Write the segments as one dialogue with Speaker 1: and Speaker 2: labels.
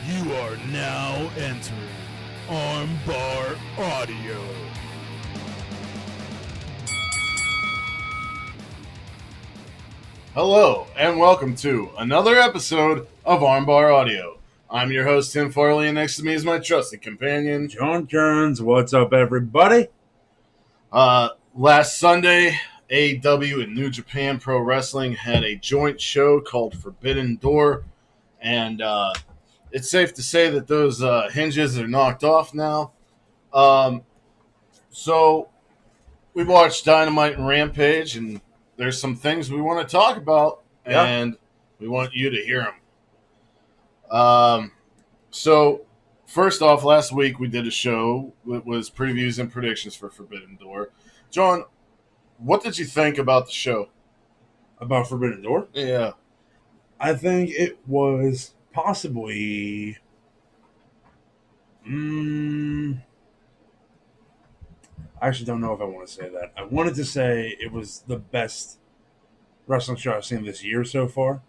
Speaker 1: You are now entering Armbar Audio.
Speaker 2: Hello, and welcome to another episode of Armbar Audio. I'm your host, Tim Farley, and next to me is my trusted companion,
Speaker 3: John Kearns. What's up, everybody?
Speaker 2: Last Sunday, AEW and New Japan Pro Wrestling had a joint show called Forbidden Door, and it's safe to say that those hinges are knocked off now. So we watched Dynamite and Rampage, and there's some things we want to talk about, and we want you to hear them. So first off, last week we did a show that was previews and predictions for Forbidden Door. John, what did you think about the show?
Speaker 3: About Forbidden Door?
Speaker 2: Yeah.
Speaker 3: I think it was possibly... I actually don't know if I want to say that. I wanted to say it was the best wrestling show I've seen this year so far,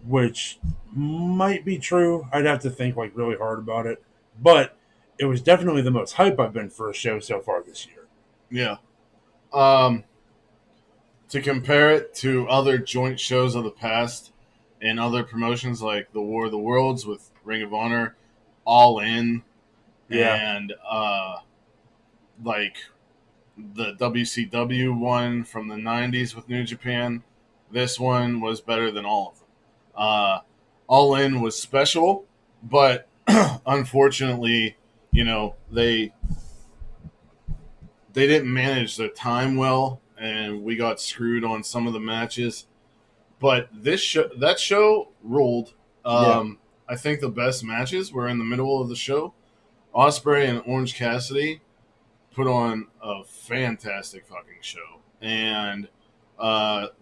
Speaker 3: which might be true. I'd have to think really hard about it. But it was definitely the most hype I've been for a show so far this year.
Speaker 2: Yeah. To compare it to other joint shows of the past and other promotions like the War of the Worlds with Ring of Honor, All In, and like the WCW one from the 90s with New Japan, this one was better than all of them. All In was special, but unfortunately, they didn't manage their time well, and we got screwed on some of the matches. But that show ruled. I think the best matches were in the middle of the show. Ospreay and Orange Cassidy put on a fantastic fucking show, and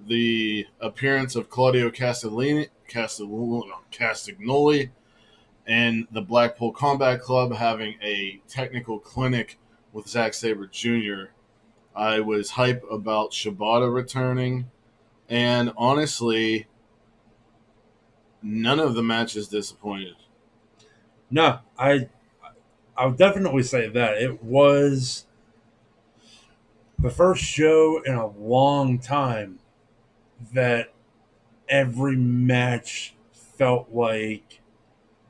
Speaker 2: the appearance of Claudio Castagnoli and the Blackpool Combat Club having a technical clinic with Zack Sabre Jr. I was hype about Shibata returning, and honestly, none of the matches disappointed.
Speaker 3: No, I would definitely say that. It was the first show in a long time that every match felt like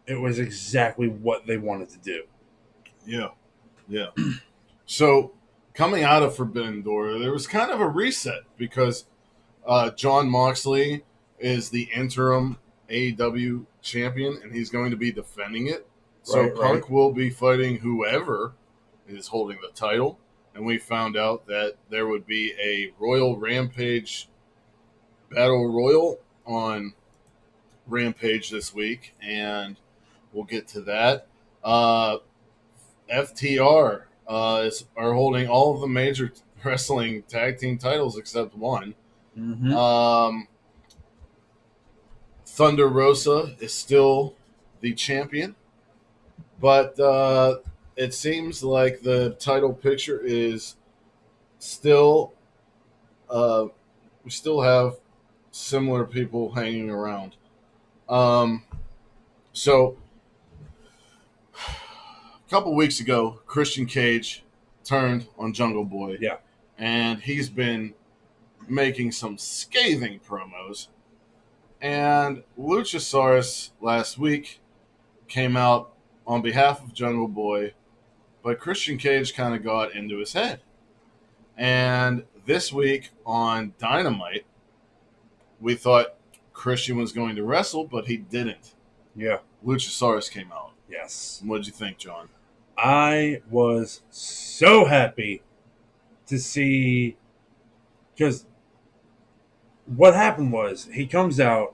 Speaker 3: it was exactly what they wanted to do.
Speaker 2: Yeah. So, coming out of Forbidden Door, there was kind of a reset because Jon Moxley is the interim AEW champion, and he's going to be defending it. So Punk will be fighting whoever is holding the title. And we found out that there would be a Royal Rampage Battle Royal on Rampage this week, and we'll get to that. FTR are holding all of the major wrestling tag team titles except one.
Speaker 3: Mm-hmm.
Speaker 2: Thunder Rosa is still the champion, but it seems like the title picture is still we still have similar people hanging around. So a couple weeks ago, Christian Cage turned on Jungle Boy.
Speaker 3: Yeah.
Speaker 2: And he's been making some scathing promos. And Luchasaurus last week came out on behalf of Jungle Boy, but Christian Cage kind of got into his head. And this week on Dynamite, we thought Christian was going to wrestle, but he didn't.
Speaker 3: Yeah.
Speaker 2: Luchasaurus came out.
Speaker 3: Yes.
Speaker 2: What did you think, John?
Speaker 3: I was so happy to see, because what happened was he comes out.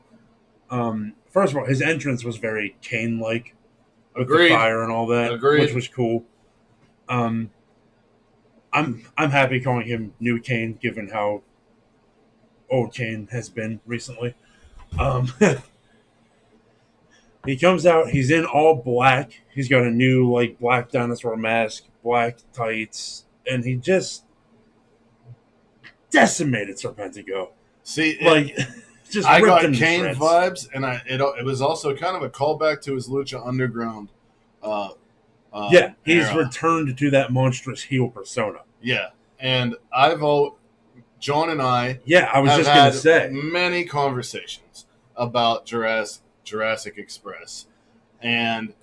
Speaker 3: First of all, his entrance was very Kane-like with the fire and all that, which was cool. I'm happy calling him New Kane, given how old Kane has been recently. He comes out. He's in all black. He's got a new black dinosaur mask, black tights, and he just decimated Serpentico.
Speaker 2: See,
Speaker 3: just
Speaker 2: I
Speaker 3: ripped
Speaker 2: got
Speaker 3: him to
Speaker 2: Kane
Speaker 3: shreds.
Speaker 2: vibes, and it was also kind of a callback to his Lucha Underground.
Speaker 3: He's
Speaker 2: era.
Speaker 3: returned to that monstrous heel persona.
Speaker 2: Yeah, and John and I
Speaker 3: I was
Speaker 2: have
Speaker 3: just going
Speaker 2: had
Speaker 3: to say.
Speaker 2: many conversations about Jurassic Express, and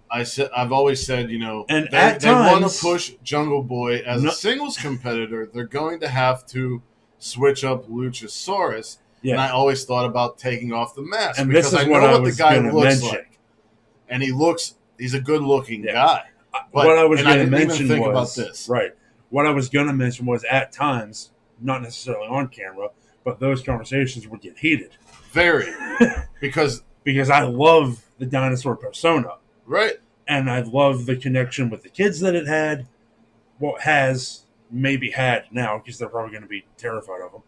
Speaker 2: I've always said,
Speaker 3: And
Speaker 2: they
Speaker 3: at
Speaker 2: want
Speaker 3: times-
Speaker 2: to push Jungle Boy as a singles competitor. They're going to have to switch up Luchasaurus.
Speaker 3: Yeah.
Speaker 2: And I always thought about taking off the mask
Speaker 3: And
Speaker 2: because
Speaker 3: this is
Speaker 2: I
Speaker 3: what
Speaker 2: know
Speaker 3: I
Speaker 2: what the
Speaker 3: was
Speaker 2: guy
Speaker 3: gonna
Speaker 2: looks
Speaker 3: mention.
Speaker 2: like, and he's a good-looking
Speaker 3: Yeah.
Speaker 2: guy. But,
Speaker 3: What I was going to
Speaker 2: didn't
Speaker 3: mention
Speaker 2: even think
Speaker 3: was
Speaker 2: about this.
Speaker 3: right. What I was going to mention was at times, not necessarily on camera, but those conversations would get heated
Speaker 2: Very, because
Speaker 3: I love the dinosaur persona,
Speaker 2: right.
Speaker 3: and I love the connection with the kids that it had. Well, maybe had now because they're probably going to be terrified of him,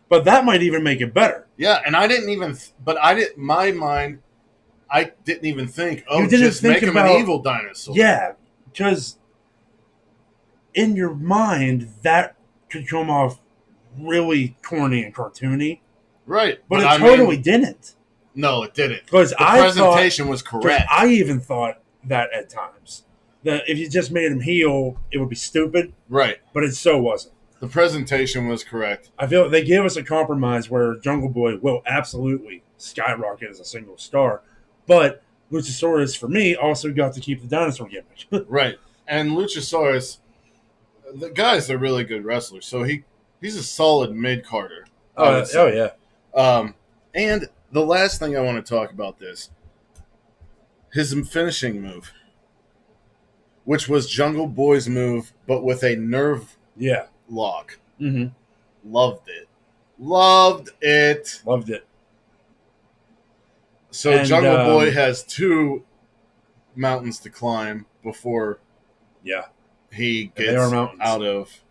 Speaker 3: but that might even make it better.
Speaker 2: Yeah, and I didn't even. But I didn't. My mind, I didn't even think. Oh,
Speaker 3: You didn't
Speaker 2: just
Speaker 3: think
Speaker 2: make him
Speaker 3: about-
Speaker 2: an evil dinosaur.
Speaker 3: Yeah, because in your mind that could come off really corny and cartoony,
Speaker 2: Right.
Speaker 3: but it
Speaker 2: I
Speaker 3: totally
Speaker 2: mean,
Speaker 3: didn't.
Speaker 2: no, it didn't.
Speaker 3: Because
Speaker 2: The
Speaker 3: I
Speaker 2: presentation was
Speaker 3: thought,
Speaker 2: correct.
Speaker 3: I even thought that at times that if you just made him heel, it would be stupid.
Speaker 2: Right.
Speaker 3: But it so wasn't.
Speaker 2: The presentation was correct.
Speaker 3: I feel they gave us a compromise where Jungle Boy will absolutely skyrocket as a single star, but Luchasaurus for me also got to keep the dinosaur gimmick.
Speaker 2: Right. And Luchasaurus, the guy's a really good wrestler, so he's a solid mid-carder.
Speaker 3: Yeah.
Speaker 2: And the last thing I want to talk about his finishing move, which was Jungle Boy's move, but with a nerve
Speaker 3: Yeah.
Speaker 2: lock.
Speaker 3: Mm-hmm.
Speaker 2: Loved it. Loved it.
Speaker 3: Loved it.
Speaker 2: So
Speaker 3: And,
Speaker 2: Jungle Boy has 2 mountains to climb before
Speaker 3: Yeah.
Speaker 2: he
Speaker 3: They
Speaker 2: gets
Speaker 3: are mountains.
Speaker 2: out of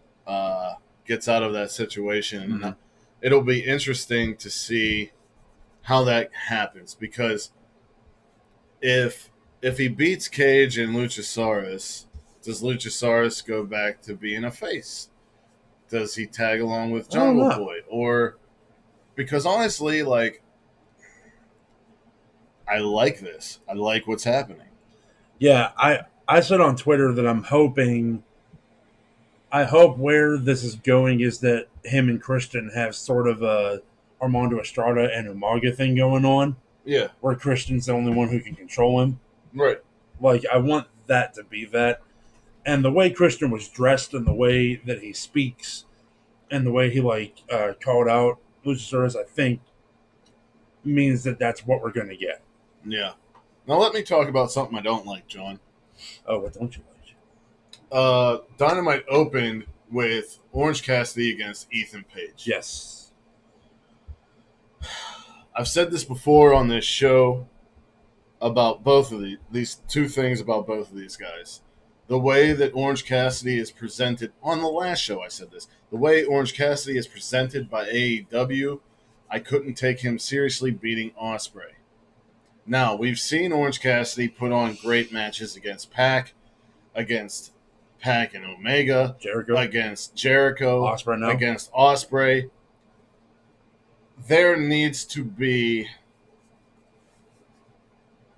Speaker 2: that situation.
Speaker 3: Mhm.
Speaker 2: And it'll be interesting to see how that happens, because if he beats Cage and Luchasaurus, does Luchasaurus go back to being a face? Does he tag along with
Speaker 3: I don't
Speaker 2: Jungle
Speaker 3: know.
Speaker 2: Boy? Or because honestly, I like this. I like what's happening.
Speaker 3: Yeah, I said on Twitter that I hope where this is going is that him and Christian have sort of a Armando Estrada and Umaga thing going on,
Speaker 2: Yeah,
Speaker 3: where Christian's the only one who can control him.
Speaker 2: right.
Speaker 3: Like, I want that to be that. And the way Christian was dressed and the way that he speaks and the way he, called out Luchasaurus, I think, means that that's what we're going to get.
Speaker 2: Yeah. Now let me talk about something I don't like, John.
Speaker 3: Oh, what don't you like?
Speaker 2: Dynamite opened with Orange Cassidy against Ethan Page.
Speaker 3: Yes.
Speaker 2: I've said this before on this show about both of these 2 things about both of these guys. The way that Orange Cassidy is presented on the last show, I said this. The way Orange Cassidy is presented by AEW, I couldn't take him seriously beating Ospreay. Now, we've seen Orange Cassidy put on great matches against Pac and Omega,
Speaker 3: Jericho.
Speaker 2: against Jericho,
Speaker 3: Ospreay now.
Speaker 2: against Ospreay. There needs to be,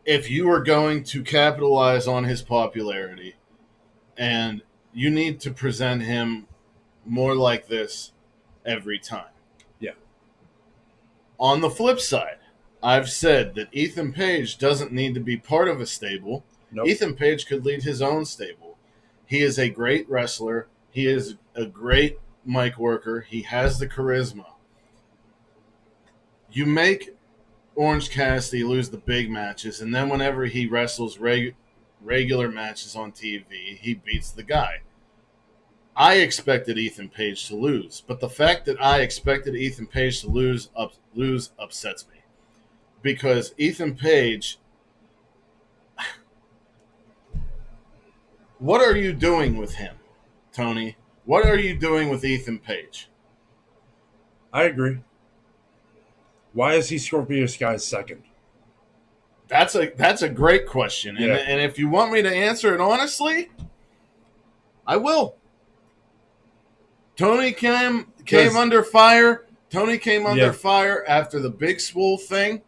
Speaker 2: if you are going to capitalize on his popularity, and you need to present him more like this every time.
Speaker 3: Yeah.
Speaker 2: On the flip side, I've said that Ethan Page doesn't need to be part of a stable.
Speaker 3: Nope.
Speaker 2: Ethan Page could lead his own stable. He is a great wrestler. He is a great mic worker. He has the charisma. You make Orange Cassidy lose the big matches, and then whenever he wrestles regular matches on TV, he beats the guy. I expected Ethan Page to lose, but the fact that I expected Ethan Page to lose upsets me. Because Ethan Page, what are you doing with him, Tony? What are you doing with Ethan Page?
Speaker 3: I agree. Why is he Scorpio Sky's second?
Speaker 2: That's a great question.
Speaker 3: Yeah.
Speaker 2: And if you want me to answer it honestly, I will. Tony came under fire Tony came under fire after the Big Swole thing.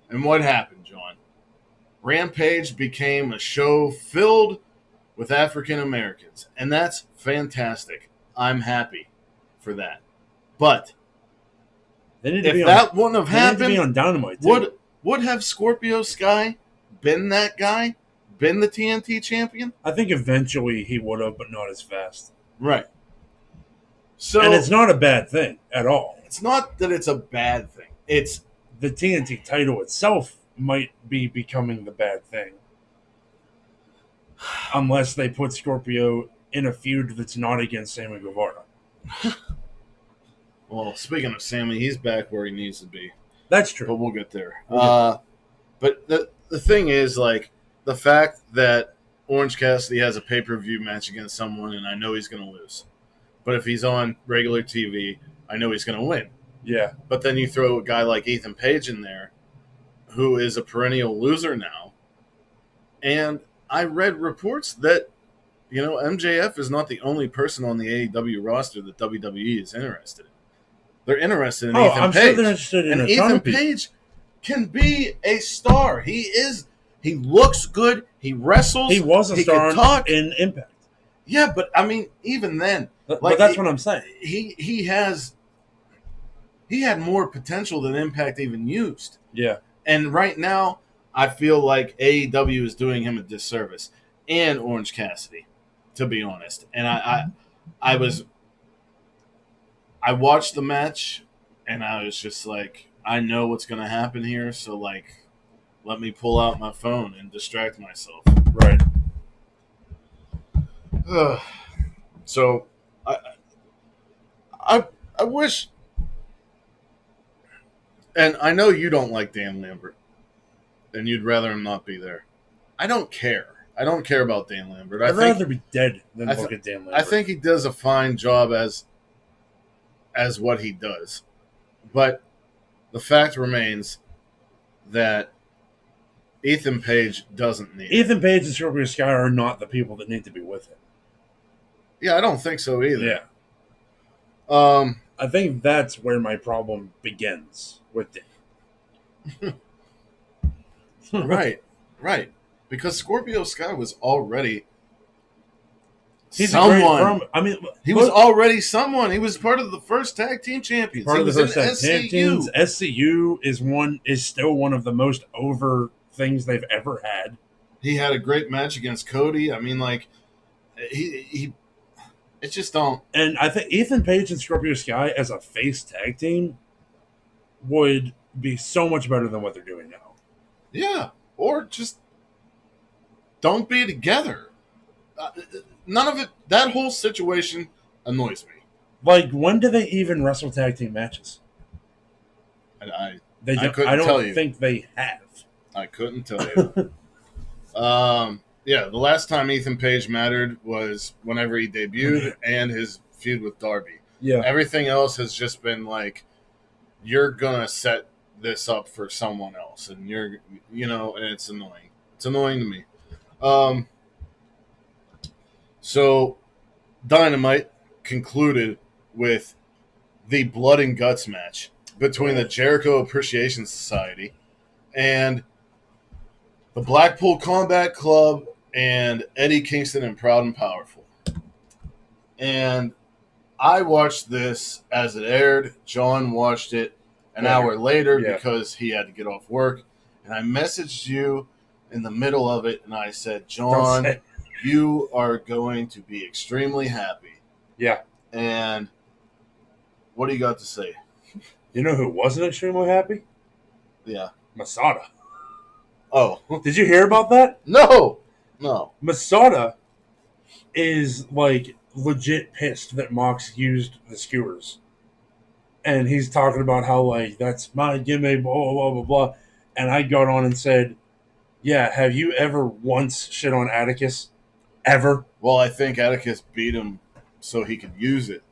Speaker 2: And what happened, John? Rampage became a show filled with African Americans. And that's fantastic. I'm happy for that. But if that wouldn't have happened,
Speaker 3: on Dynamite too.
Speaker 2: would have Scorpio Sky been that guy? Been the TNT champion?
Speaker 3: I think eventually he would have, but not as fast.
Speaker 2: Right. So,
Speaker 3: and it's not a bad thing at all.
Speaker 2: It's not that it's a bad thing. It's
Speaker 3: the TNT title itself might be becoming the bad thing. Unless they put Scorpio in a feud that's not against Sammy Guevara.
Speaker 2: Well, speaking of Sammy, he's back where he needs to be.
Speaker 3: That's true.
Speaker 2: But we'll get there. But the thing is, like, the fact that Orange Cassidy has a pay-per-view match against someone, and I know he's going to lose. But if he's on regular TV, I know he's going to win.
Speaker 3: Yeah.
Speaker 2: But then you throw a guy like Ethan Page in there, who is a perennial loser now. And I read reports that, MJF is not the only person on the AEW roster that WWE is interested in. They're interested in Ethan Page.
Speaker 3: Sure they're interested in
Speaker 2: Ethan Page can be a star. He looks good. He wrestles.
Speaker 3: He was a star in Impact.
Speaker 2: Yeah, but I mean, even then,
Speaker 3: but that's what I'm saying.
Speaker 2: He had more potential than Impact even used.
Speaker 3: Yeah.
Speaker 2: And right now, I feel like AEW is doing him a disservice, and Orange Cassidy, to be honest. And I watched the match, and I was just like, I know what's going to happen here, so, like, let me pull out my phone and distract myself.
Speaker 3: Right.
Speaker 2: So, I wish, and I know you don't like Dan Lambert, and you'd rather him not be there. I don't care. I don't care about Dan Lambert.
Speaker 3: I'd rather be dead than look at Dan Lambert.
Speaker 2: I think he does a fine job as what he does. But the fact remains that Ethan Page doesn't need
Speaker 3: Ethan Page and Scorpio Sky are not the people that need to be with him.
Speaker 2: Yeah, I don't think so either.
Speaker 3: Yeah. I think that's where my problem begins with Dan.
Speaker 2: Right. Because Scorpio Sky was already
Speaker 3: someone.
Speaker 2: He was already someone. He was part of the first tag team champions.
Speaker 3: Part
Speaker 2: he
Speaker 3: of
Speaker 2: was
Speaker 3: the first tag
Speaker 2: SCU.
Speaker 3: teams. SCU is still one of the most over things they've ever had.
Speaker 2: He had a great match against Cody. I mean, like, he it just don't.
Speaker 3: And I think Ethan Page and Scorpio Sky as a face tag team would be so much better than what they're doing now.
Speaker 2: Yeah, or just don't be together. None of it. That whole situation annoys me.
Speaker 3: Like, when do they even wrestle tag team matches?
Speaker 2: I
Speaker 3: don't think they have.
Speaker 2: I couldn't tell you. Yeah, the last time Ethan Page mattered was whenever he debuted and his feud with Darby.
Speaker 3: Yeah.
Speaker 2: Everything else has just been like, you're gonna set this up for someone else, and and it's annoying. It's annoying to me. So Dynamite concluded with the blood and guts match between the Jericho Appreciation Society and the Blackpool Combat Club and Eddie Kingston and Proud and Powerful. And I watched this as it aired. John watched it an hour later because he had to get off work. And I messaged you in the middle of it, and I said, John, you are going to be extremely happy.
Speaker 3: Yeah.
Speaker 2: And what do you got to say?
Speaker 3: You know who wasn't extremely happy?
Speaker 2: Yeah.
Speaker 3: Masada.
Speaker 2: Oh.
Speaker 3: Did you hear about that?
Speaker 2: No.
Speaker 3: Masada is, like, legit pissed that Mox used the skewers. And he's talking about how, like, that's my gimme, blah, blah, blah, blah, blah. And I got on and said, yeah, have you ever once shit on Atticus? Ever?
Speaker 2: Well, I think Atticus beat him so he could use it.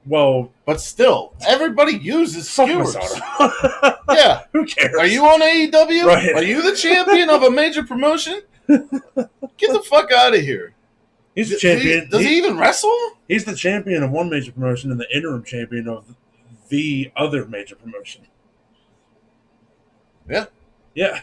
Speaker 3: Well,
Speaker 2: but still, everybody uses skewers. Yeah.
Speaker 3: Who cares?
Speaker 2: Are you on AEW?
Speaker 3: Right.
Speaker 2: Are you the champion of a major promotion? Get the fuck out of here.
Speaker 3: He's the champion.
Speaker 2: Does he even wrestle?
Speaker 3: He's the champion of one major promotion and the interim champion of the other major promotion.
Speaker 2: Yeah.
Speaker 3: Yeah.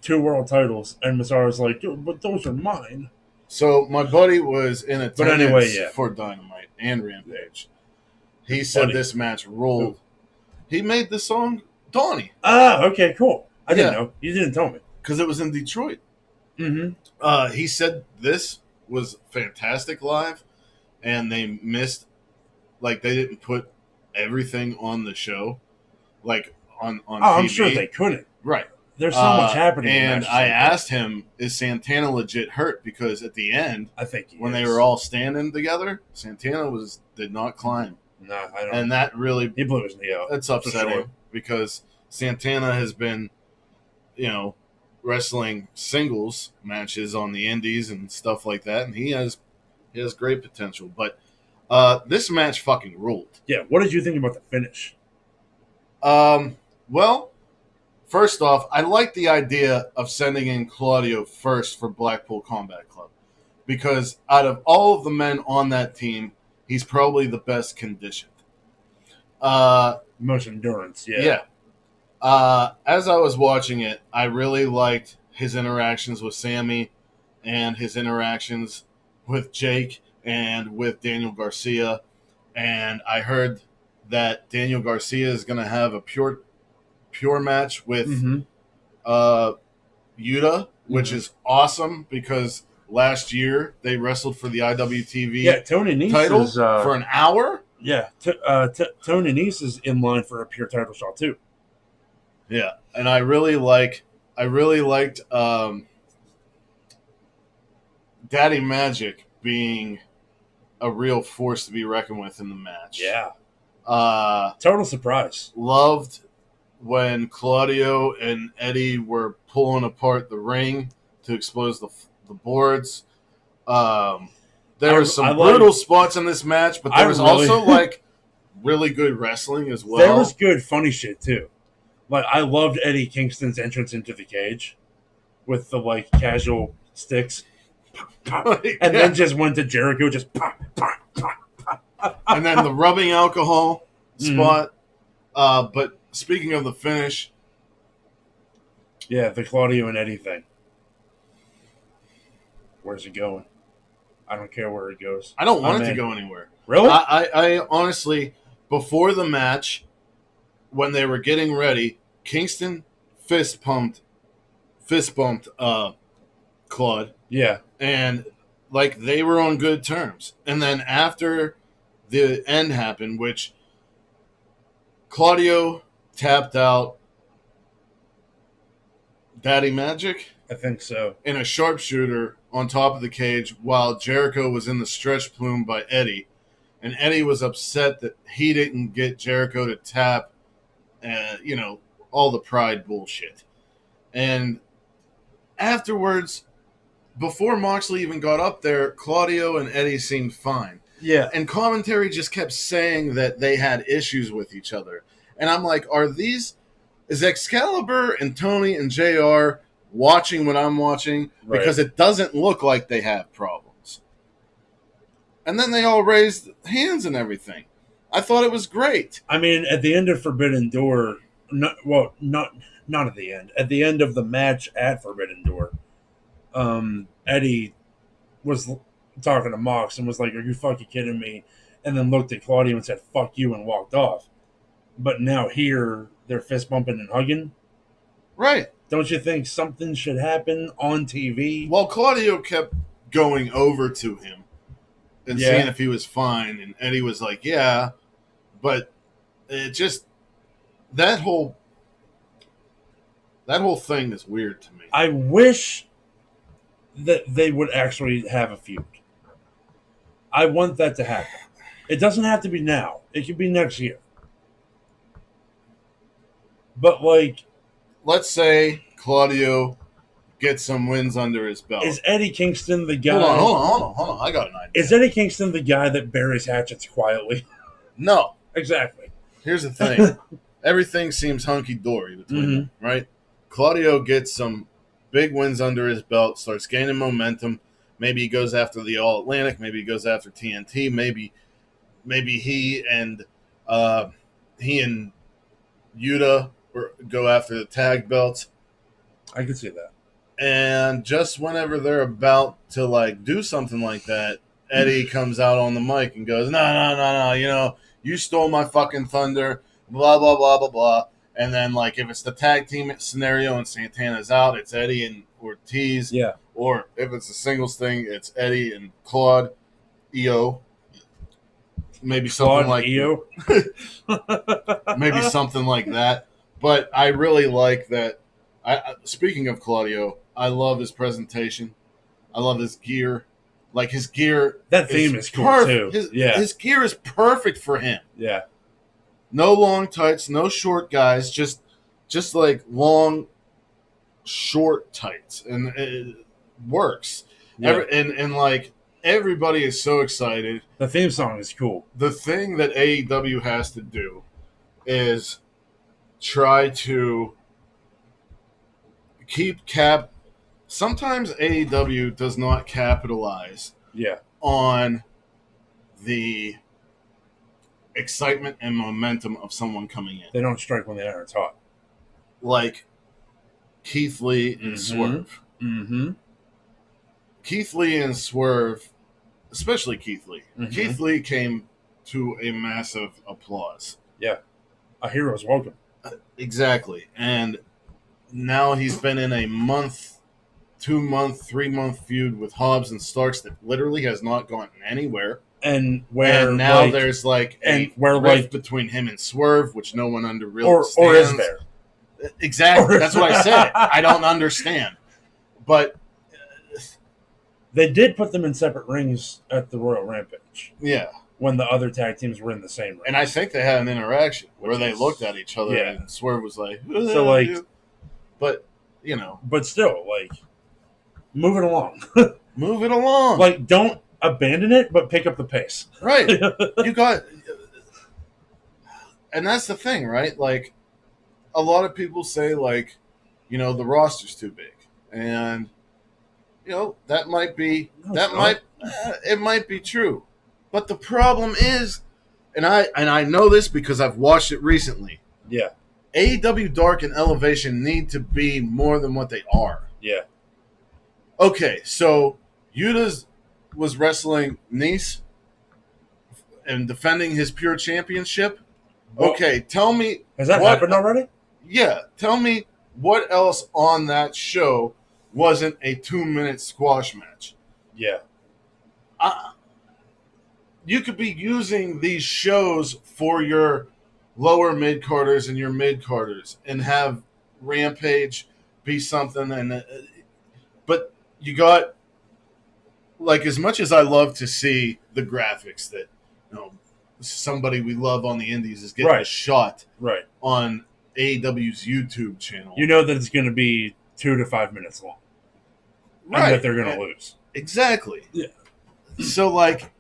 Speaker 3: 2 world titles, and Masara's like, "Yo, but those are mine."
Speaker 2: So my buddy was in attendance
Speaker 3: anyway, yeah.
Speaker 2: for Dynamite and Rampage. He said
Speaker 3: Buddy.
Speaker 2: this match ruled. He made the song Donnie.
Speaker 3: Ah, okay, cool. I didn't
Speaker 2: Yeah.
Speaker 3: know. You didn't tell me.
Speaker 2: Because it was in Detroit.
Speaker 3: Mm-hmm.
Speaker 2: He said this was fantastic live, and they missed, like, they didn't put everything on the show, like, on TV.
Speaker 3: I'm sure they couldn't.
Speaker 2: Right.
Speaker 3: There's so much happening.
Speaker 2: And I asked him, is Santana legit hurt? Because at the end,
Speaker 3: I think
Speaker 2: when they were all standing together, Santana did not climb.
Speaker 3: No, I don't.
Speaker 2: And that really,
Speaker 3: he blew his knee out.
Speaker 2: that's upsetting
Speaker 3: sure.
Speaker 2: because Santana has been, wrestling singles matches on the indies and stuff like that, and he has great potential. But this match fucking ruled.
Speaker 3: Yeah, what did you think about the finish?
Speaker 2: Well, first off, I like the idea of sending in Claudio first for Blackpool Combat Club because out of all of the men on that team, he's probably the best conditioned.
Speaker 3: Most endurance, yeah.
Speaker 2: Yeah. As I was watching it, I really liked his interactions with Sammy and his interactions with Jake and with Daniel Garcia. And I heard that Daniel Garcia is going to have a pure match with Yuta, which is awesome because last year they wrestled for the IWTV
Speaker 3: Tony Nese
Speaker 2: title
Speaker 3: is,
Speaker 2: for an hour.
Speaker 3: Yeah, Tony Nese is in line for a pure title shot too.
Speaker 2: Yeah, and I really liked Daddy Magic being a real force to be reckoned with in the match.
Speaker 3: Yeah.
Speaker 2: Total
Speaker 3: surprise.
Speaker 2: Loved when Claudio and Eddie were pulling apart the ring to expose the boards. There were some brutal spots in this match, but there was also like really good wrestling as well.
Speaker 3: There was good funny shit too. Like I loved Eddie Kingston's entrance into the cage with the like casual sticks. And then just went to Jericho, just pop, pop, pop, pop.
Speaker 2: And then the rubbing alcohol spot. But speaking of the finish,
Speaker 3: the Claudio and Eddie thing. Where's it going? I don't care where it goes.
Speaker 2: I don't want it to go anywhere.
Speaker 3: Really?
Speaker 2: I honestly, before the match, when they were getting ready, Kingston fist bumped Claude.
Speaker 3: Yeah.
Speaker 2: And like they were on good terms. And then after the end happened, which Claudio tapped out Daddy Magic.
Speaker 3: I think so.
Speaker 2: In a sharpshooter on top of the cage while Jericho was in the stretch plume by Eddie. And Eddie was upset that he didn't get Jericho to tap, all the pride bullshit. And afterwards, before Moxley even got up there, Claudio and Eddie seemed fine.
Speaker 3: Yeah.
Speaker 2: And commentary just kept saying that they had issues with each other. And I'm like, is Excalibur and Tony and JR watching what I'm watching?
Speaker 3: Right.
Speaker 2: Because it doesn't look like they have problems. And then they all raised hands and everything. I thought it was great.
Speaker 3: I mean, at the end of Forbidden Door, not at the end. At the end of the match at Forbidden Door, Eddie was talking to Mox and was like, "Are you fucking kidding me?" And then looked at Claudio and said, "Fuck you," and walked off. But now here, they're fist bumping and hugging.
Speaker 2: Right.
Speaker 3: Don't you think something should happen on TV?
Speaker 2: Well, Claudio kept going over to him and seeing if he was fine. And Eddie was like, yeah. But it just, that whole thing is weird to me.
Speaker 3: I wish that they would actually have a feud. I want that to happen. It doesn't have to be now. It could be next year. But, like...
Speaker 2: Let's say Claudio gets some wins under his belt.
Speaker 3: Is Eddie Kingston the guy...
Speaker 2: Hold on. I got an idea.
Speaker 3: Is Eddie Kingston the guy that buries hatchets quietly?
Speaker 2: No.
Speaker 3: Exactly.
Speaker 2: Here's the thing. Everything seems hunky-dory between them, right? Claudio gets some big wins under his belt, starts gaining momentum. Maybe he goes after the All-Atlantic. Maybe he goes after TNT. Maybe maybe he and Yuta go after the tag belts.
Speaker 3: I could see that.
Speaker 2: And just whenever they're about to like do something like that, Eddie comes out on the mic and goes, no, you stole my fucking thunder, blah, blah, blah, blah, blah. And then, like, if it's the tag team scenario and Santana's out, it's Eddie and Ortiz.
Speaker 3: Yeah.
Speaker 2: Or if it's a singles thing, it's Eddie and Claude, EO. Maybe something
Speaker 3: Claude,
Speaker 2: like
Speaker 3: EO.
Speaker 2: maybe something like that. But I really like that. Speaking of Claudio, I love his presentation. I love his gear. Like, his gear.
Speaker 3: That theme is cool, too.
Speaker 2: His gear is perfect for him.
Speaker 3: Yeah.
Speaker 2: No long tights, no short guys, just like long, short tights, and it works.
Speaker 3: Yeah.
Speaker 2: And like everybody is so excited.
Speaker 3: The theme song is cool.
Speaker 2: The thing that AEW has to do is try to keep Sometimes AEW does not capitalize on the excitement and momentum of someone coming in.
Speaker 3: They don't strike when the iron's hot.
Speaker 2: Like Keith Lee and Swerve.
Speaker 3: Mm-hmm.
Speaker 2: Keith Lee and Swerve, especially Keith Lee.
Speaker 3: Mm-hmm.
Speaker 2: Keith Lee came to a massive applause.
Speaker 3: Yeah. A hero's welcome.
Speaker 2: Exactly. And now he's been in a month, 2-month, 3-month feud with Hobbs and Starks that literally has not gone anywhere.
Speaker 3: And
Speaker 2: now there's like a rift between him and Swerve, which no one really understands.
Speaker 3: Or is there?
Speaker 2: Exactly. That's what I said. I don't understand. But
Speaker 3: they did put them in separate rings at the Royal Rampage.
Speaker 2: Yeah.
Speaker 3: When the other tag teams were in the same ring.
Speaker 2: And I think they had an interaction where they looked at each other and Swerve was like,
Speaker 3: so like,
Speaker 2: but
Speaker 3: still, like, move it along.
Speaker 2: Move it along.
Speaker 3: Like, don't abandon it, but pick up the pace.
Speaker 2: Right. And that's the thing, right? Like, a lot of people say, like, the roster's too big. And, that might be, it might be true. But the problem is, and I know this because I've watched it recently.
Speaker 3: Yeah.
Speaker 2: AEW Dark and Elevation need to be more than what they are.
Speaker 3: Yeah.
Speaker 2: Okay, so Yuta was wrestling Nice and defending his pure championship. Well, okay, tell me.
Speaker 3: Has that happened already?
Speaker 2: Yeah, tell me what else on that show wasn't a 2-minute squash match.
Speaker 3: Yeah.
Speaker 2: You could be using these shows for your lower mid-carders and your mid-carders and have Rampage be something. But you got, like, as much as I love to see the graphics that, somebody we love on the indies is getting a shot on AEW's YouTube channel.
Speaker 3: You know that it's going to be 2 to 5 minutes long. And that they're going to lose.
Speaker 2: Exactly.
Speaker 3: Yeah.
Speaker 2: So, like,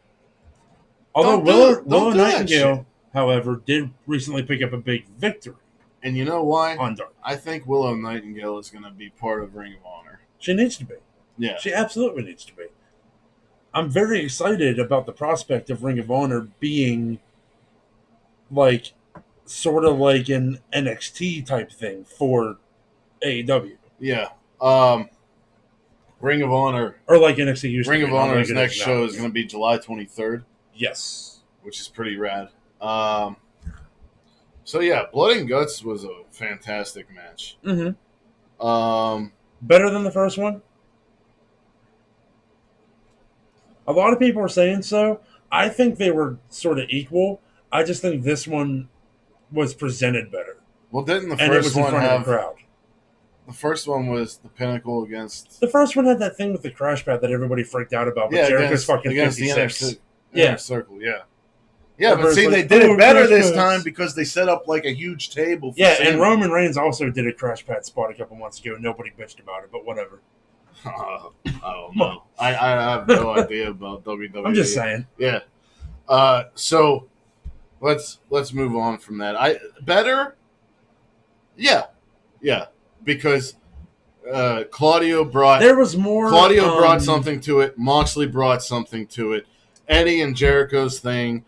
Speaker 3: although Willow Nightingale, however, did recently pick up a big victory.
Speaker 2: And you know why?
Speaker 3: On Dark.
Speaker 2: I think Willow Nightingale is going to be part of Ring of Honor.
Speaker 3: She needs to be.
Speaker 2: Yeah.
Speaker 3: She absolutely needs to be. I'm very excited about the prospect of Ring of Honor being, like, sort of like an NXT type thing for AEW.
Speaker 2: Yeah. Ring of Honor.
Speaker 3: Or like NXT used
Speaker 2: Ring
Speaker 3: to
Speaker 2: of Honor's next show is going to be July 23rd.
Speaker 3: Yes.
Speaker 2: Which is pretty rad. So, yeah, Blood and Guts was a fantastic match.
Speaker 3: Mm-hmm. Better than the first one? A lot of people are saying so. I think they were sort of equal. I just think this one was presented better.
Speaker 2: Well, didn't the
Speaker 3: first one
Speaker 2: have...
Speaker 3: it was in front of the crowd.
Speaker 2: The first one was the Pinnacle against...
Speaker 3: The first one had that thing with the crash pad that everybody freaked out about, but Jericho's fucking against 56.
Speaker 2: The inner circle, yeah. Yeah, but see, they did it better this time because they set up, like, a huge table for Sammy.
Speaker 3: And Roman Reigns also did a crash pad spot a couple months ago. Nobody bitched about it, but whatever.
Speaker 2: I don't know. I have no idea about WWE.
Speaker 3: I'm just saying.
Speaker 2: Yeah. So let's move on from that. Better? Yeah. Because Claudio brought something to it. Moxley brought something to it. Eddie and Jericho's thing.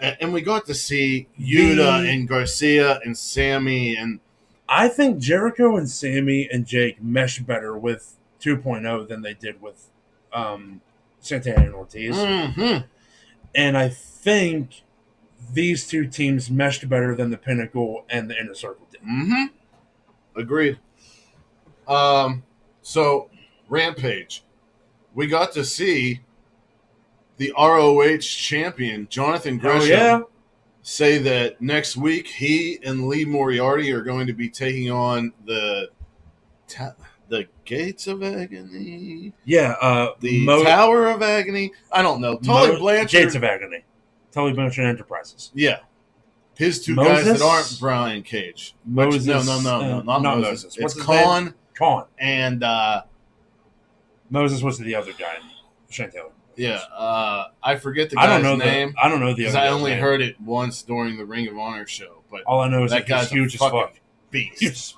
Speaker 2: And we got to see Yuta and Garcia and Sammy and
Speaker 3: I think Jericho and Sammy and Jake mesh better with 2.0 than they did with Santana and Ortiz.
Speaker 2: Mm-hmm.
Speaker 3: And I think these two teams meshed better than the Pinnacle and the Inner Circle did.
Speaker 2: Mm-hmm. Agreed. So Rampage, we got to see the ROH champion Jonathan Gresham say that next week he and Lee Moriarty are going to be taking on the Gates of Agony.
Speaker 3: Yeah,
Speaker 2: the Tower of Agony. I don't know. Tully Blanchard.
Speaker 3: Gates of Agony. Tully Blanchard Enterprises.
Speaker 2: Yeah. His two guys that aren't Brian Cage.
Speaker 3: Moses.
Speaker 2: No, not Moses. It's Khan. And
Speaker 3: Moses was the other guy. Shane Taylor.
Speaker 2: Yeah. I forget the guy's name.
Speaker 3: I don't know the other
Speaker 2: because I only heard it once during the Ring of Honor show. But
Speaker 3: all I know is
Speaker 2: that guy's
Speaker 3: huge as fuck.
Speaker 2: Beast.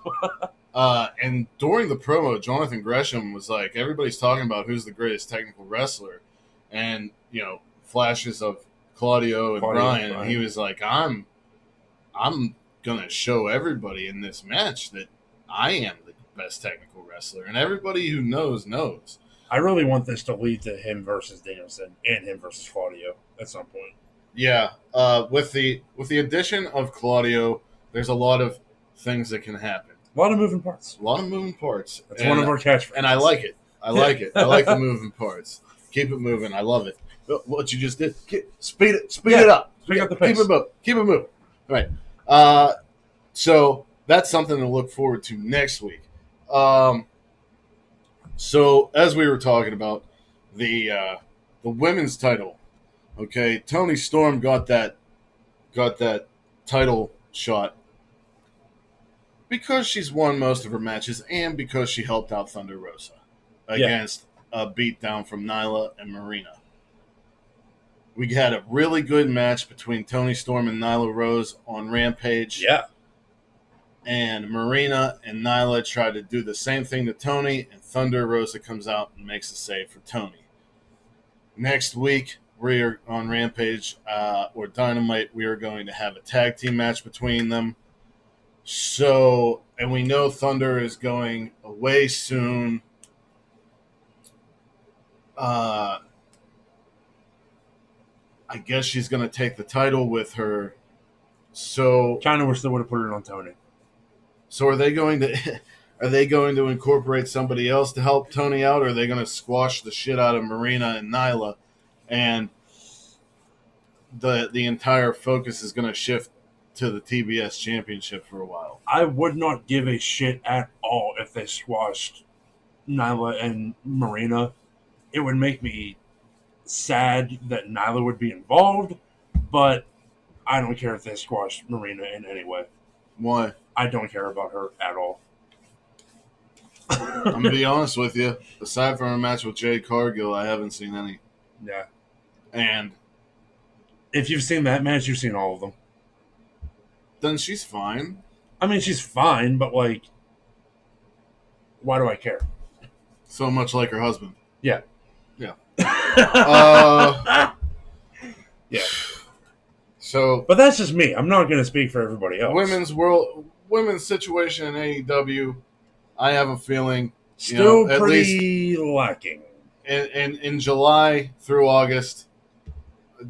Speaker 2: And during the promo, Jonathan Gresham was like, everybody's talking about who's the greatest technical wrestler. And, flashes of Claudio and Brian. And he was like, I'm going to show everybody in this match that I am the best technical wrestler. And everybody who knows.
Speaker 3: I really want this to lead to him versus Danielson and him versus Claudio at some point.
Speaker 2: Yeah. With the addition of Claudio, there's a lot of things that can happen.
Speaker 3: A lot of moving parts.
Speaker 2: That's
Speaker 3: one of our catchphrases.
Speaker 2: And I like it. I like the moving parts. Keep it moving. I love it. What you just did, speed it up.
Speaker 3: Speed up the pace.
Speaker 2: Keep it moving. All right. So that's something to look forward to next week. So as we were talking about the women's title, okay, Toni Storm got that title shot because she's won most of her matches and because she helped out Thunder Rosa against a beatdown from Nyla and Marina. We had a really good match between Toni Storm and Nyla Rose on Rampage.
Speaker 3: Yeah.
Speaker 2: And Marina and Nyla tried to do the same thing to Toni, and Thunder Rosa comes out and makes a save for Toni. Next week, we are on Rampage or Dynamite. We are going to have a tag team match between them. So, and we know Thunder is going away soon. I guess she's going to take the title with her. So,
Speaker 3: kind of wish they would have put it on Toni.
Speaker 2: So, are they going to incorporate somebody else to help Toni out, or are they going to squash the shit out of Marina and Nyla, and the entire focus is going to shift to the TBS Championship for a while?
Speaker 3: I would not give a shit at all if they squashed Nyla and Marina. It would make me sad that Nyla would be involved, but I don't care if they squash Marina in any way.
Speaker 2: Why?
Speaker 3: I don't care about her at all.
Speaker 2: I'm going to be honest with you. Aside from a match with Jade Cargill, I haven't seen any.
Speaker 3: Yeah.
Speaker 2: And
Speaker 3: if you've seen that match, you've seen all of them.
Speaker 2: Then she's fine.
Speaker 3: I mean, she's fine, but, like, why do I care?
Speaker 2: So much like her husband.
Speaker 3: Yeah.
Speaker 2: Yeah.
Speaker 3: Yeah.
Speaker 2: So,
Speaker 3: but that's just me. I'm not going to speak for everybody else.
Speaker 2: Women's situation in AEW, I have a feeling
Speaker 3: still pretty lacking.
Speaker 2: In July through August,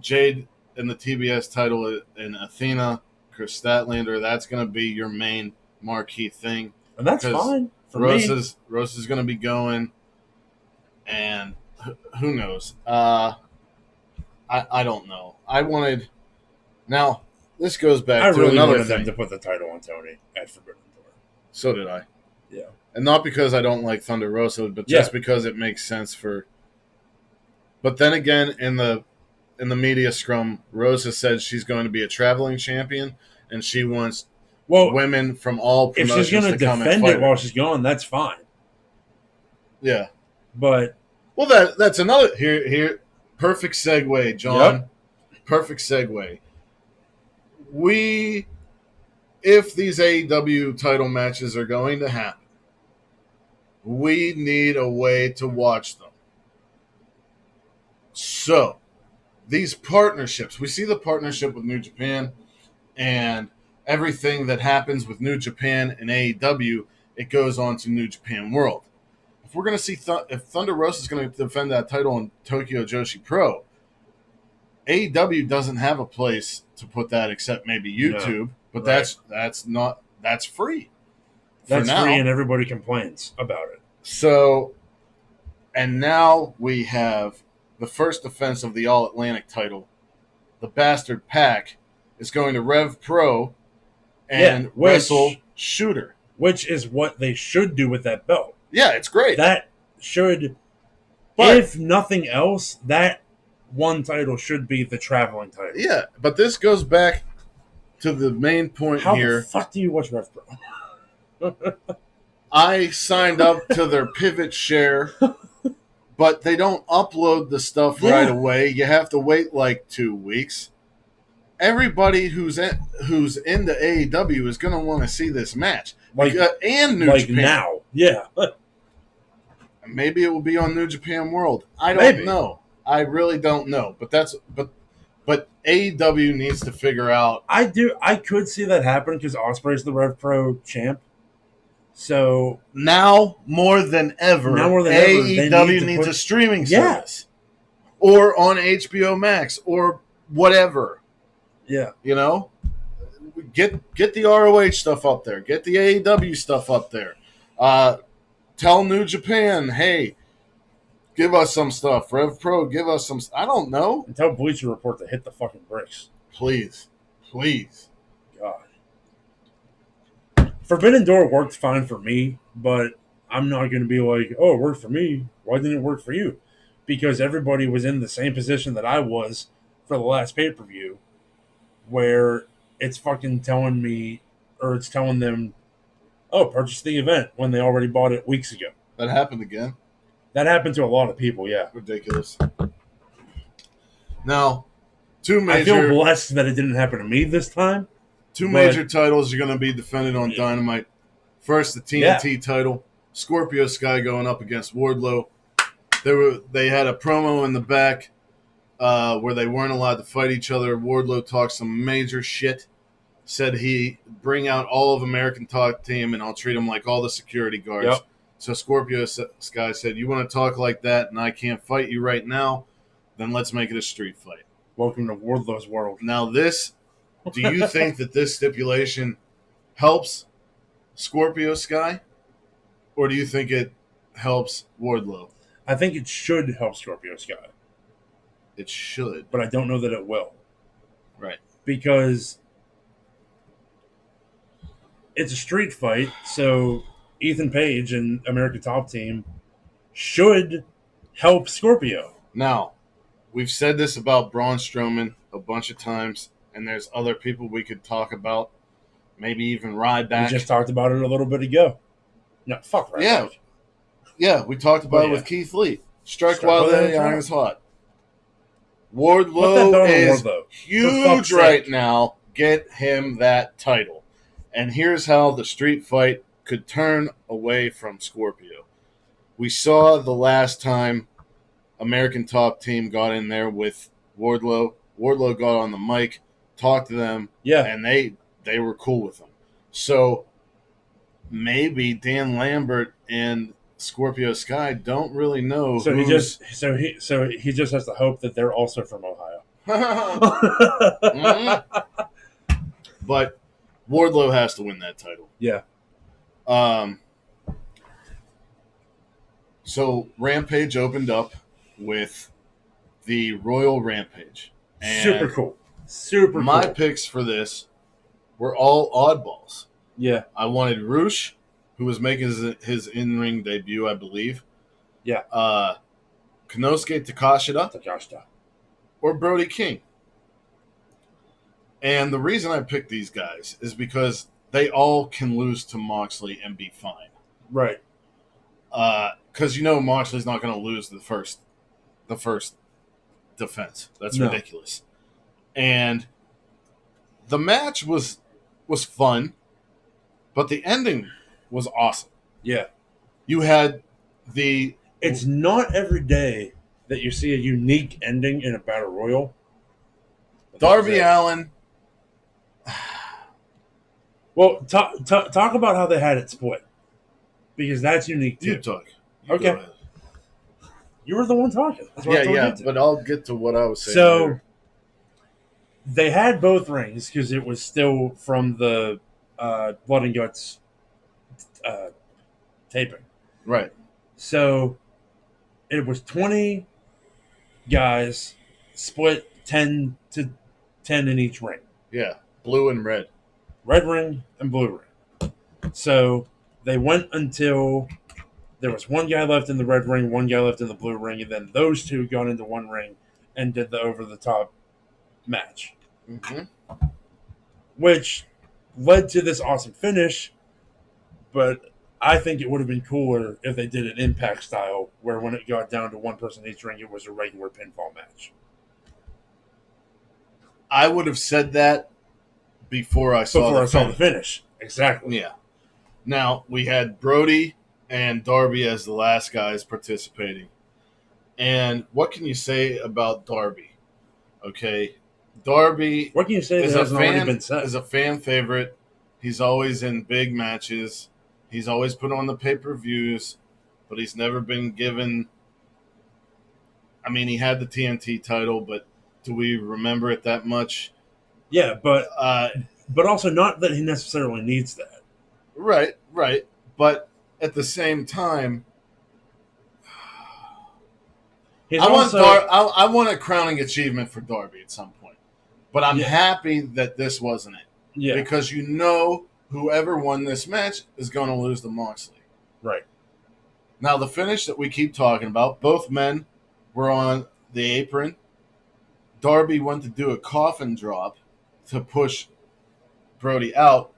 Speaker 2: Jade and the TBS title and Athena, Chris Statlander, that's going to be your main marquee thing.
Speaker 3: And that's fine for
Speaker 2: me. Rosa's going to be going, and who knows? I don't know. Now, this goes back to another thing.
Speaker 3: Them to put the title on Toni at Forbidden Door.
Speaker 2: So did I.
Speaker 3: Yeah.
Speaker 2: And not because I don't like Thunder Rosa, but just because it makes sense for. But then again, in the media scrum, Rosa said she's going to be a traveling champion, and she wants women from all promotions
Speaker 3: if she's going to defend it while she's gone, that's fine.
Speaker 2: Yeah.
Speaker 3: But
Speaker 2: that's another here. Perfect segue, John. Yep. Perfect segue. If these AEW title matches are going to happen, we need a way to watch them. So, these partnerships. We see the partnership with New Japan and everything that happens with New Japan and AEW, it goes on to New Japan World. If we're going to see if Thunder Rosa is going to defend that title in Tokyo Joshi Pro, AEW doesn't have a place to put that except maybe YouTube, but
Speaker 3: right.
Speaker 2: that's free.
Speaker 3: That's free, and everybody complains about it.
Speaker 2: So, and now we have the first defense of the All Atlantic title. The Bastard Pack is going to Rev Pro and wrestle Shooter,
Speaker 3: which is what they should do with that belt.
Speaker 2: Yeah, it's great.
Speaker 3: That should, if nothing else, that one title should be the traveling title.
Speaker 2: Yeah, but this goes back to the main point here.
Speaker 3: How the fuck do you watch Rev Pro?
Speaker 2: I signed up to their Pivot Share, but they don't upload the stuff right away. You have to wait like 2 weeks. Everybody who's into AEW is going to want to see this match. And New Japan.
Speaker 3: Now. Yeah.
Speaker 2: Maybe it will be on New Japan World. I don't know. I really don't know. But AEW needs to figure out.
Speaker 3: I could see that happen because Ospreay's the Rev Pro champ. So
Speaker 2: now more than ever, AEW needs a streaming service, or on HBO Max or whatever.
Speaker 3: Yeah,
Speaker 2: you know, get the ROH stuff up there, get the AEW stuff up there. Tell New Japan, hey, give us some stuff. Rev Pro, give us some. I don't know.
Speaker 3: And tell Bleacher Report to hit the fucking bricks,
Speaker 2: please.
Speaker 3: God. Forbidden Door worked fine for me, but I'm not going to be like, oh, it worked for me. Why didn't it work for you? Because everybody was in the same position that I was for the last pay-per-view, where it's fucking telling me, or it's telling them, oh, purchase the event when they already bought it weeks ago.
Speaker 2: That happened again.
Speaker 3: That happened to a lot of people, yeah.
Speaker 2: Ridiculous. Now, I
Speaker 3: feel blessed that it didn't happen to me this time.
Speaker 2: Two major titles are going to be defended on Dynamite. First, the TNT title. Scorpio Sky going up against Wardlow. They had a promo in the back where they weren't allowed to fight each other. Wardlow talked some major shit. Said he bring out all of American Top Team and I'll treat them like all the security guards.
Speaker 3: Yep.
Speaker 2: So Scorpio Sky said, you want to talk like that and I can't fight you right now? Then let's make it a street fight.
Speaker 3: Welcome to Wardlow's world.
Speaker 2: Now do you think that this stipulation helps Scorpio Sky? Or do you think it helps Wardlow?
Speaker 3: I think it should help Scorpio Sky.
Speaker 2: It should.
Speaker 3: But I don't know that it will.
Speaker 2: Right.
Speaker 3: Because it's a street fight, so Ethan Page and American Top Team should help Scorpio.
Speaker 2: Now, we've said this about Braun Strowman a bunch of times, and there's other people we could talk about. Maybe even Ryback.
Speaker 3: We just talked about it a little bit ago. No, fuck Ryback.
Speaker 2: Yeah, we talked about it with Keith Lee. Strike while the iron is hot. Wardlow is huge right now. Get him that title. And here's how the street fight could turn away from Scorpio. We saw the last time American Top Team got in there with Wardlow. Wardlow got on the mic, talked to them, and they were cool with him. So maybe Dan Lambert and Scorpio Sky don't really know.
Speaker 3: So he just has to hope that they're also from Ohio.
Speaker 2: But Wardlow has to win that title.
Speaker 3: Yeah.
Speaker 2: So Rampage opened up with the Royal Rampage. And
Speaker 3: super cool. Super cool.
Speaker 2: My picks for this were all oddballs.
Speaker 3: Yeah.
Speaker 2: I wanted Roosh, who was making his in-ring debut, I believe.
Speaker 3: Yeah.
Speaker 2: Konosuke Takashita. Or Brody King. And the reason I picked these guys is because they all can lose to Moxley and be fine.
Speaker 3: Right.
Speaker 2: Because Moxley's not going to lose the first defense. That's ridiculous. And the match was fun, but the ending was awesome.
Speaker 3: Yeah.
Speaker 2: You had
Speaker 3: It's not every day that you see a unique ending in a battle royal.
Speaker 2: Darby Allin.
Speaker 3: Well, talk about how they had it split, because that's unique too.
Speaker 2: You talk. You
Speaker 3: Okay.
Speaker 2: go ahead.
Speaker 3: You were the one talking. That's what I told you to.
Speaker 2: But I'll get to what I was saying.
Speaker 3: So
Speaker 2: later.
Speaker 3: they had both rings because it was still from the Blood and Guts taping.
Speaker 2: Right.
Speaker 3: So it was 20 guys split 10 to 10 in each ring.
Speaker 2: Yeah. Blue and red.
Speaker 3: Red ring and blue ring. So they went until there was one guy left in the red ring, one guy left in the blue ring, and then those two got into one ring and did the over-the-top match.
Speaker 2: Mm-hmm.
Speaker 3: Which led to this awesome finish, but I think it would have been cooler if they did an Impact style, where when it got down to one person in each ring, it was a regular pinfall match.
Speaker 2: I would have said that before I saw the
Speaker 3: finish. Exactly.
Speaker 2: Yeah. Now, we had Brody and Darby as the last guys participating. And what can you say about Darby? Okay. Darby
Speaker 3: What can you say that hasn't already been said?
Speaker 2: Is a fan favorite. He's always in big matches. He's always put on the pay-per-views, but he's never been given... I mean, he had the TNT title, but do we remember it that much?
Speaker 3: Yeah, but also not that he necessarily needs that.
Speaker 2: Right. But at the same time, I want a crowning achievement for Darby at some point. But I'm happy that this wasn't it.
Speaker 3: Yeah.
Speaker 2: Because you know whoever won this match is going to lose to Moxley.
Speaker 3: Right.
Speaker 2: Now, the finish that we keep talking about, both men were on the apron. Darby went to do a coffin drop to push Brody out.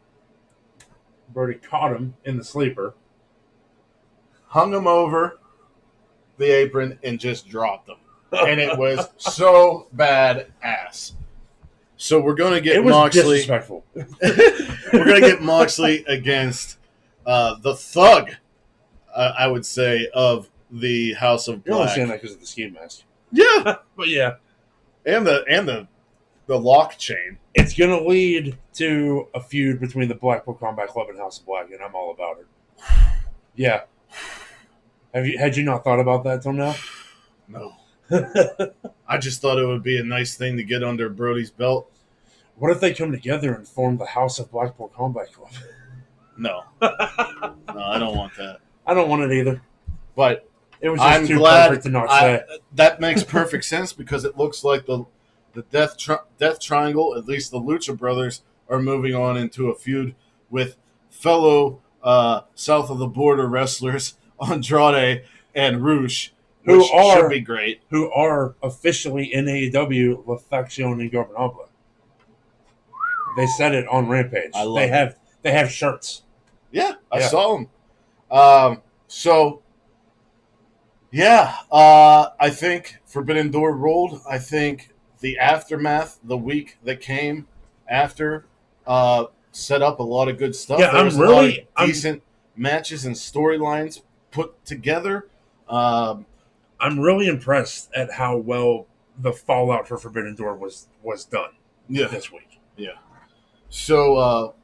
Speaker 3: Brody caught him in the sleeper.
Speaker 2: Hung him over the apron and just dropped him. And it was so badass. So we're going to get Moxley.
Speaker 3: Disrespectful.
Speaker 2: We're going to get Moxley against the thug, I would say, of the House of Black.
Speaker 3: You're only saying that because of the ski mask.
Speaker 2: Yeah.
Speaker 3: But yeah.
Speaker 2: And the lock chain.
Speaker 3: It's going to lead to a feud between the Blackpool Combat Club and House of Black, and I'm all about it. Yeah. Had you not thought about that till now?
Speaker 2: No. I just thought it would be a nice thing to get under Brody's belt.
Speaker 3: What if they come together and form the House of Blackpool Combat Club?
Speaker 2: No. No, I don't want that.
Speaker 3: I don't want it either.
Speaker 2: But
Speaker 3: it was just too perfect to not say.
Speaker 2: That makes perfect sense because it looks like the Death Triangle, at least the Lucha Brothers, are moving on into a feud with fellow south of the border wrestlers Andrade and Rush, which should be great.
Speaker 3: Who are officially in AEW La Facción Ingobernable. They said it on Rampage. They have shirts.
Speaker 2: Yeah, I saw them. I think Forbidden Door ruled. I think the aftermath, the week that came after, set up a lot of good stuff.
Speaker 3: Yeah,
Speaker 2: there was a lot of decent matches and storylines put together.
Speaker 3: I'm really impressed at how well the fallout for Forbidden Door was done this week.
Speaker 2: Yeah. So,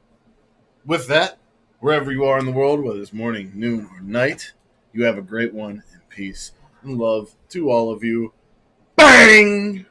Speaker 2: with that, wherever you are in the world, whether it's morning, noon, or night, you have a great one, and peace and love to all of you. Bang!